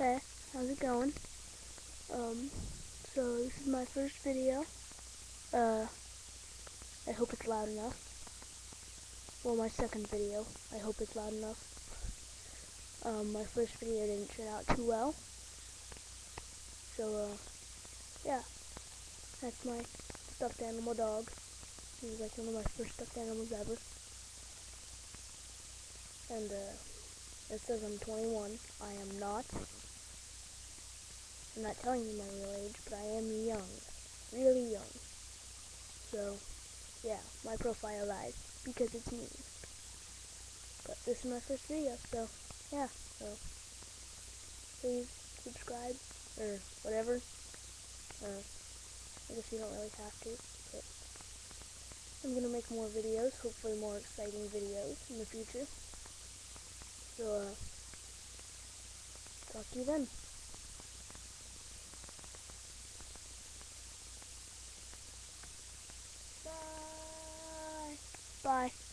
Hey, how's it going? Um, so this is my first video. Uh, I hope it's loud enough. Well, my second video. I hope it's loud enough. My first video didn't turn out too well. So, yeah. That's my stuffed animal dog. He was like one of my first stuffed animals ever. And, it says I'm 21. I am not. I'm not telling you my real age, but I am young. Really young. So, yeah, my profile lies because it's me. But this is my first video, so yeah, so please subscribe or whatever. I guess you don't really have to, but I'm gonna make more videos, hopefully more exciting videos in the future. So talk to you then. Bye. Bye.